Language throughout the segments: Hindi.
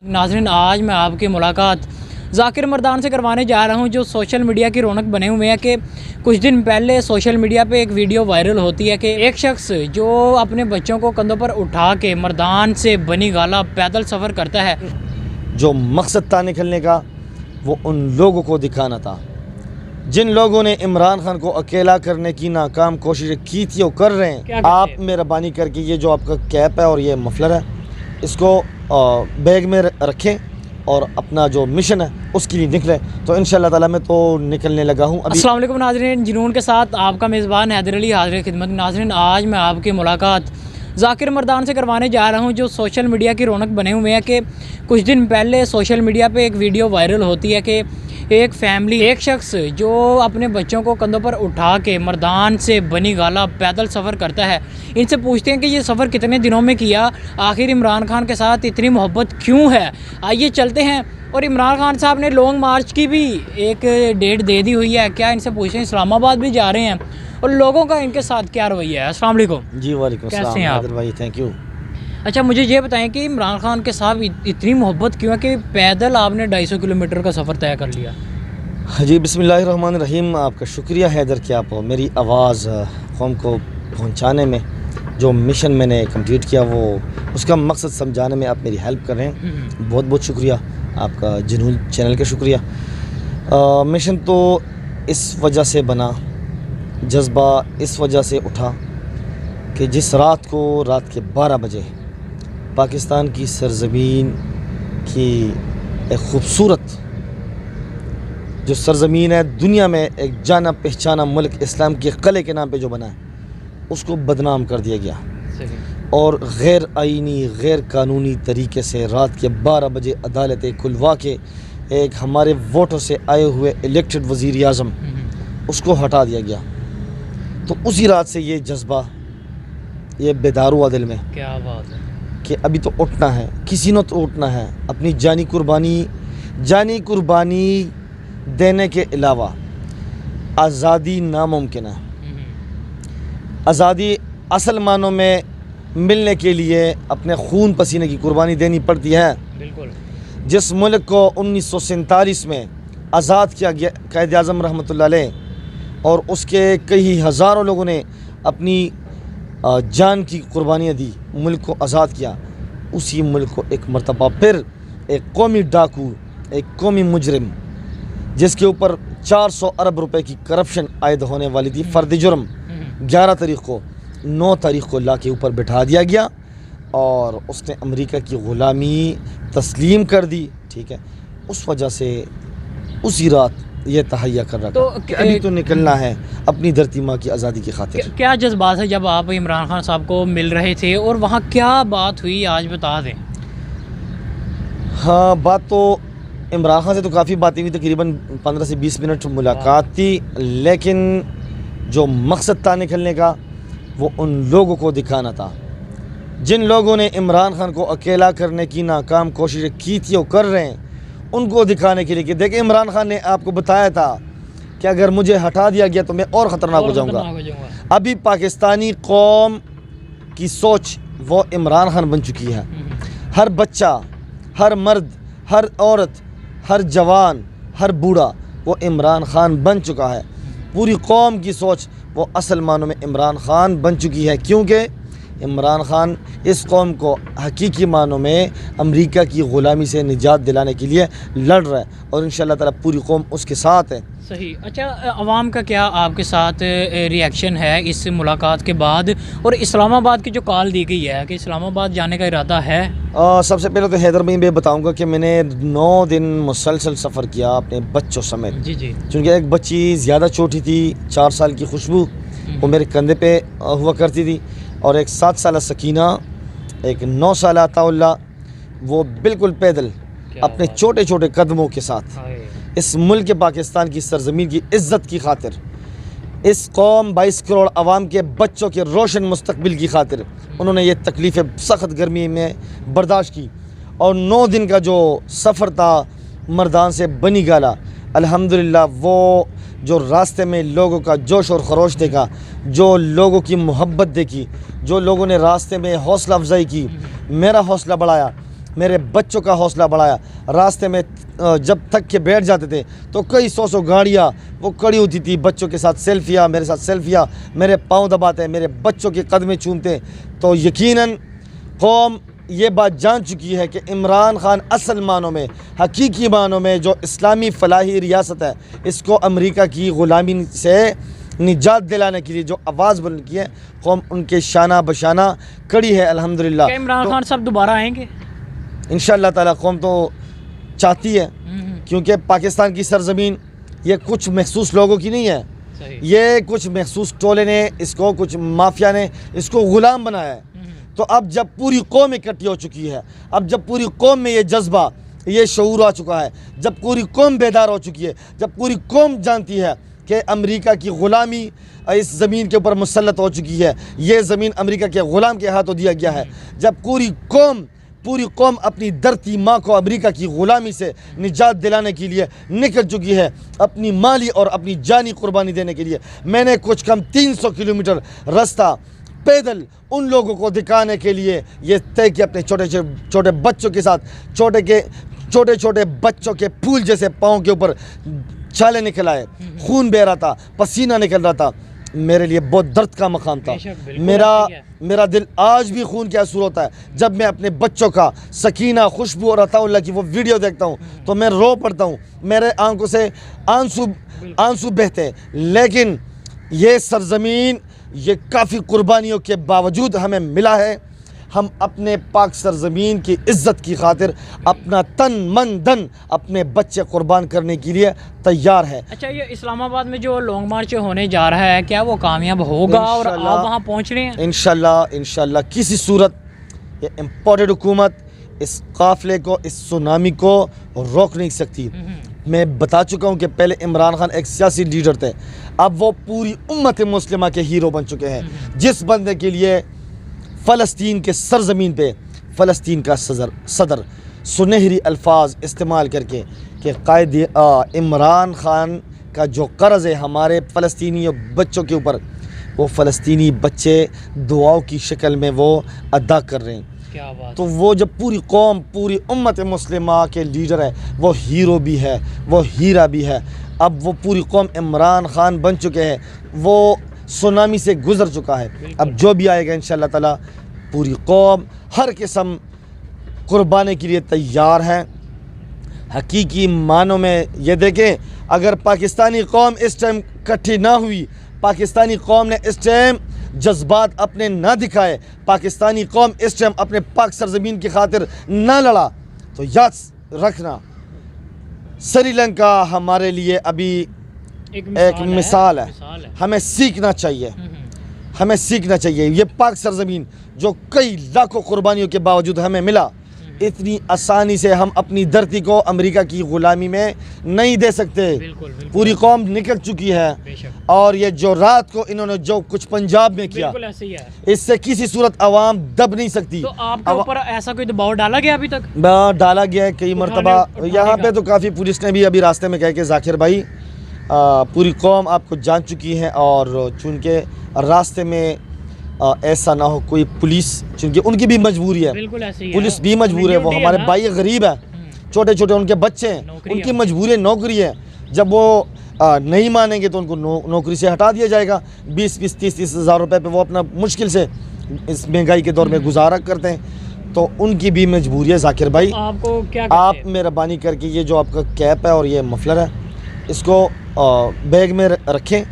नाज़रीन, आज मैं आपकी मुलाकात ज़ाकिर मर्दान से करवाने जा रहा हूं, जो सोशल मीडिया की रौनक बने हुए हैं। कि कुछ दिन पहले सोशल मीडिया पे एक वीडियो वायरल होती है कि एक शख्स जो अपने बच्चों को कंधों पर उठा के मर्दान से बनी गाला पैदल सफ़र करता है। जो मकसद था निकलने का वो उन लोगों को दिखाना था जिन लोगों ने इमरान खान को अकेला करने की नाकाम कोशिश की थी वो कर रहे हैं। आप मेहरबानी करके ये जो आपका कैप है और ये मफलर है इसको बैग में रखें और अपना जो मिशन है उसके लिए निकले। तो इंशाल्लाह ताला मैं तो निकलने लगा हूँ। अस्सलाम वालेकुम नाज़रीन, जुनून के साथ आपका मेज़बान हैदर अली हाज़िर खिदमत। नाज़रीन, आज मैं आपकी मुलाकात ज़ाकिर मर्दान से करवाने जा रहा हूं, जो सोशल मीडिया की रौनक बने हुए हैं। कि कुछ दिन पहले सोशल मीडिया पे एक वीडियो वायरल होती है कि एक शख्स जो अपने बच्चों को कंधों पर उठा के मर्दान से बनी गाला पैदल सफ़र करता है। इनसे पूछते हैं कि ये सफ़र कितने दिनों में किया, आखिर इमरान खान के साथ इतनी मोहब्बत क्यों है। आइए चलते हैं। और इमरान खान साहब ने लॉन्ग मार्च की भी एक डेट दे दी हुई है। क्या इनसे पूछते हैं, इस्लामाबाद भी जा रहे हैं और लोगों का इनके साथ क्या रवैया है। अस्सलाम वालेकुम। जी वालेकुम कैसे सलाम हैं आप? भाई, थैंक यू। अच्छा, मुझे ये बताएं कि इमरान खान के साथ इतनी मोहब्बत क्यों है कि पैदल आपने 250 किलोमीटर का सफ़र तय कर लिया। जी बिस्मिल्लाहिर्रहमानिर्रहीम। आपका शुक्रिया हैदर कि आप मेरी आवाज़ कौम को पहुंचाने में जो मिशन मैंने कंप्लीट किया वो उसका मकसद समझाने में आप मेरी हेल्प कर रहे हैं। बहुत बहुत शुक्रिया आपका, जुनून चैनल का शुक्रिया। मिशन तो इस वजह से बना, जज्बा इस वजह से उठा कि जिस रात के 12 बजे पाकिस्तान की सरज़मीन की एक ख़ूबसूरत जो सरज़मीन है, दुनिया में एक जाना पहचाना मुल्क इस्लाम के क़िले के नाम पे जो बना है उसको बदनाम कर दिया गया। और गैर आइनी गैर कानूनी तरीके से रात के 12 बजे अदालतें खुलवा के एक हमारे वोटों से आए हुए इलेक्टेड वज़ीर आज़म उसको हटा दिया गया। तो उसी रात से ये जज्बा ये बेदार हुआ दिल में। क्या बात है कि अभी तो उठना है, किसी ने तो उठना है। अपनी जानी कुर्बानी देने के अलावा आज़ादी नामुमकिन है। आज़ादी असल मानों में मिलने के लिए अपने खून पसीने की कुर्बानी देनी पड़ती है। बिल्कुल। जिस मुल्क को 1947 में आज़ाद किया गया कायद आज़म रहमतुल्लाह अलैह, और उसके कई हज़ारों लोगों ने अपनी जान की कुर्बानियाँ दी, मुल्क को आज़ाद किया, उसी मुल्क को एक मरतबा फिर एक कौमी डाकू, एक कौमी मुजरिम जिसके ऊपर 400 अरब रुपए की करप्शन आयद होने वाली थी, फ़र्द जुर्म 11 तारीख़ को 9 तारीख़ को ला के ऊपर बिठा दिया गया और उसने अमेरिका की ग़ुलामी तस्लीम कर दी। ठीक है, उस वजह से उसी रात ये तहैया कर रहा था कि अभी तो निकलना है अपनी धरती माँ की आज़ादी की खातिर। क्या जज्बात है जब आप इमरान खान साहब को मिल रहे थे और वहाँ क्या बात हुई, आज बता दें। हाँ, बात तो इमरान खान से तो काफ़ी बातें हुई, तकरीबन 15 से 20 मिनट मुलाकात थी, लेकिन जो मकसद था निकलने का वो उन लोगों को दिखाना था जिन लोगों ने इमरान खान को अकेला करने की नाकाम कोशिश की थी वो कर रहे हैं, उनको दिखाने के लिए कि देखिए इमरान खान ने आपको बताया था कि अगर मुझे हटा दिया गया तो मैं और ख़तरनाक हो जाऊँगा। अभी पाकिस्तानी कौम की सोच वो इमरान खान बन चुकी है। हर बच्चा, हर मर्द, हर औरत, हर जवान, हर बूढ़ा वो इमरान खान बन चुका है। पूरी कौम की सोच वो असल मानों में इमरान खान बन चुकी है, क्योंकि इमरान खान इस कौम को हकीकी मानों में अमेरिका की ग़ुलामी से निजात दिलाने के लिए लड़ रहा है और इंशाअल्लाह ताला पूरी कौम उसके साथ है। सही। अच्छा, अवाम का क्या आपके साथ रिएक्शन है इस मुलाकात के बाद, और इस्लामाबाद की जो कॉल दी गई है कि इस्लामाबाद जाने का इरादा है? सबसे पहले तो हैदर भाई मैं बताऊंगा कि मैंने 9 दिन मुसलसल सफ़र किया अपने बच्चों समेत। जी जी। चूँकि एक बच्ची ज़्यादा छोटी थी, 4 साल की खुशबू, वो मेरे कंधे पे हुआ करती थी, और एक 7 साल सकीना, एक 9 साल अताउल्ला, वो बिल्कुल पैदल अपने छोटे छोटे कदमों के साथ इस मुल्क पाकिस्तान की सरज़मीन की इज़्ज़त की खातिर, इस कौम 22 करोड़ आवाम के बच्चों के रोशन मुस्तकबिल की खातिर उन्होंने ये तकलीफ़ें सख्त गर्मी में बर्दाश्त की। और 9 दिन का जो सफ़र था मर्दान से बनी गाला, अल्हम्दुलिल्लाह वो जो रास्ते में लोगों का जोश और खरोश देखा, जो लोगों की मोहब्बत देखी, जो लोगों ने रास्ते में हौसला अफजाई की, मेरा हौसला बढ़ाया, मेरे बच्चों का हौसला बढ़ाया। रास्ते में जब थक के बैठ जाते थे तो कई सौ गाड़ियाँ वो खड़ी होती थी, बच्चों के साथ सेल्फियाँ, मेरे साथ सेल्फियाँ, मेरे पाँव दबाते, मेरे बच्चों के कदमें चूमते। तो यकीनन कौम ये बात जान चुकी है कि इमरान खान असल मानों में, हकीकी मानों में जो इस्लामी फलाही रियासत है, इसको अमेरिका की ग़ुलामी से निजात दिलाने के लिए जो आवाज़ बुलंद की है, कौम उनके शाना बशाना खड़ी है अल्हम्दुलिल्लाह। क्या इमरान खान साहब दोबारा आएंगे? इंशाअल्लाह ताला कौम तो चाहती है, क्योंकि पाकिस्तान की सरजमीन ये कुछ महसूस लोगों की नहीं है, सही। ये कुछ महसूस टोले ने इसको, कुछ माफिया ने इसको ग़ुलाम बनाया है। तो अब जब पूरी कौम इकट्ठी हो चुकी है, अब जब पूरी कौम में ये जज्बा, ये शऊर आ चुका है, जब पूरी कौम बेदार हो चुकी है, जब पूरी कौम जानती है कि अमेरिका की ग़ुलामी इस ज़मीन के ऊपर मुसल्लत हो चुकी है, ये ज़मीन अमेरिका के ग़ुलाम के हाथों दिया गया है, जब पूरी कौम अपनी धरती माँ को अमेरिका की ग़ुलामी से निजात दिलाने के लिए निकल चुकी है, अपनी माली और अपनी जानी कुर्बानी देने के लिए। मैंने कुछ कम 300 किलोमीटर रास्ता पैदल उन लोगों को दिखाने के लिए ये तय किया, अपने छोटे बच्चों के साथ, छोटे बच्चों के फूल जैसे पाँव के ऊपर छाले निकल आए, खून बह रहा था, पसीना निकल रहा था। मेरे लिए बहुत दर्द का मकाम था। मेरा दिल आज भी खून के आंसू होता है जब मैं अपने बच्चों का, सकीना, खुशबू और अताउल्लाह की वो वीडियो देखता हूँ तो मैं रो पड़ता हूँ, मेरे आंखों से आंसू बहते। लेकिन ये सरजमीन, ये काफ़ी कुर्बानियों के बावजूद हमें मिला है। हम अपने पाक सरजमीन की इज़्ज़त की खातिर अपना तन मन धन, अपने बच्चे कुर्बान करने के लिए तैयार है। अच्छा, ये इस्लामाबाद में जो लॉन्ग मार्च होने जा रहा है, क्या वो कामयाब होगा और आप वहाँ पहुँच रहे हैं? इंशाल्लाह किसी सूरत ये इम्पोर्टेड हुकूमत इस काफ़िले को, इस सुनामी को रोक नहीं सकती। मैं बता चुका हूँ कि पहले इमरान खान एक सियासी लीडर थे, अब वो पूरी उम्मत मुस्लिमा के हीरो बन चुके हैं। जिस बंदे के लिए फ़लस्तीन के सरज़मीन पे फ़लस्तीन का सदर सुनहरी अल्फाज इस्तेमाल करके कि कायद इमरान खान का जो कर्ज़ है हमारे फ़लस्तीनी बच्चों के ऊपर, वो फ़लस्तीनी बच्चे दुआओं की शक्ल में वो अदा कर रहे हैं। क्या बात। तो वो जब पूरी कौम, पूरी उम्मत मुस्लिमा के लीडर है, वो हीरो भी है, वो हीरा भी है। अब वो पूरी कौम इमरान खान बन चुके हैं, वो सुनामी से गुज़र चुका है। अब जो भी आएगा इंशाअल्लाह ताला पूरी कौम हर किस्म कुर्बानी के लिए तैयार है। हकीकी मानों में ये देखें, अगर पाकिस्तानी कौम इस टाइम इकट्ठी ना हुई, पाकिस्तानी कौम ने इस टाइम जज्बात अपने ना दिखाए, पाकिस्तानी कौम इस टाइम अपने पाक सरजमीन की खातिर ना लड़ा, तो याद रखना श्रीलंका हमारे लिए अभी एक मिसाल है। हमें सीखना चाहिए, हमें सीखना चाहिए। ये पाक सरजमीन जो कई लाखों कुर्बानियों के बावजूद हमें मिला, इतनी आसानी से हम अपनी धरती को अमेरिका की ग़ुलामी में नहीं दे सकते। बिल्कुल। पूरी कौम निकल चुकी है। और ये जो रात को इन्होंने जो कुछ पंजाब में किया, ऐसे ही है। इससे किसी सूरत आवाम दब नहीं सकती। तो आपके ऊपर ऐसा कोई दबाव डाला गया अभी तक? डाला गया है कई मरतबा। यहाँ पे तो काफ़ी पुलिस ने भी अभी रास्ते में कह के जाकिर भाई पूरी कौम आपको जान चुकी है, और चूँकि रास्ते में ऐसा ना हो कोई पुलिस, चूँकि उनकी भी मजबूरी है, बिल्कुल ऐसे ही पुलिस भी मजबूर है। वो हमारे भाई गरीब है, छोटे उनके बच्चे हैं, उनकी मजबूरी नौकरी है। जब वो नहीं मानेंगे तो उनको नौकरी से हटा दिया जाएगा। 20-20, 30-30 हज़ार रुपये पे वो अपना मुश्किल से इस महंगाई के दौर में गुजारा करते हैं। तो उनकी भी मजबूरी है। जाकिर भाई, आपको क्या आप मेहरबानी करके ये जो आपका कैप है और ये मफलर है, इसको बैग में रखें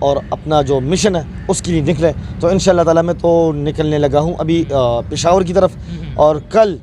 और अपना जो मिशन है उसके लिए निकलें। तो इंशाअल्लाह ताला मैं तो निकलने लगा हूँ अभी पेशावर की तरफ, और कल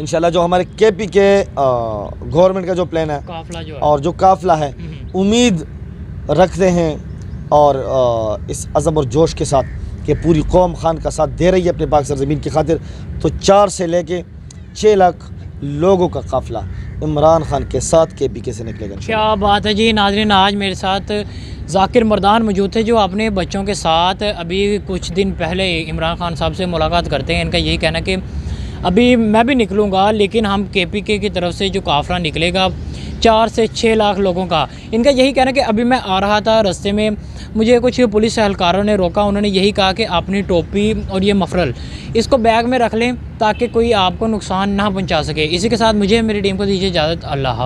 इंशाल्लाह जो हमारे केपी के गवर्नमेंट का जो प्लान है, काफिला जो है, और जो काफिला है, उम्मीद रखते हैं और इस अज़म और जोश के साथ कि पूरी कौम खान का साथ दे रही है अपने पाक सरज़मीन की खातिर, तो 4 से लेके 6 लाख लोगों का काफिला इमरान खान के साथ केपी से निकलेगा। क्या बात है जी। नाज़रीन, आज मेरे साथ ज़ाकिर मर्दान मौजूद थे जो अपने बच्चों के साथ अभी कुछ दिन पहले इमरान खान साहब से मुलाकात करते हैं। इनका यही कहना कि अभी मैं भी निकलूँगा, लेकिन हम केपीके की तरफ से जो काफ़िला निकलेगा 4 से 6 लाख लोगों का। इनका यही कहना है कि अभी मैं आ रहा था, रास्ते में मुझे कुछ पुलिस एहलकारों ने रोका। उन्होंने यही कहा कि अपनी टोपी और ये मफरल इसको बैग में रख लें ताकि कोई आपको नुकसान ना पहुंचा सके। इसी के साथ मुझे मेरी टीम को दीजिए इजाज़त। अल्लाह।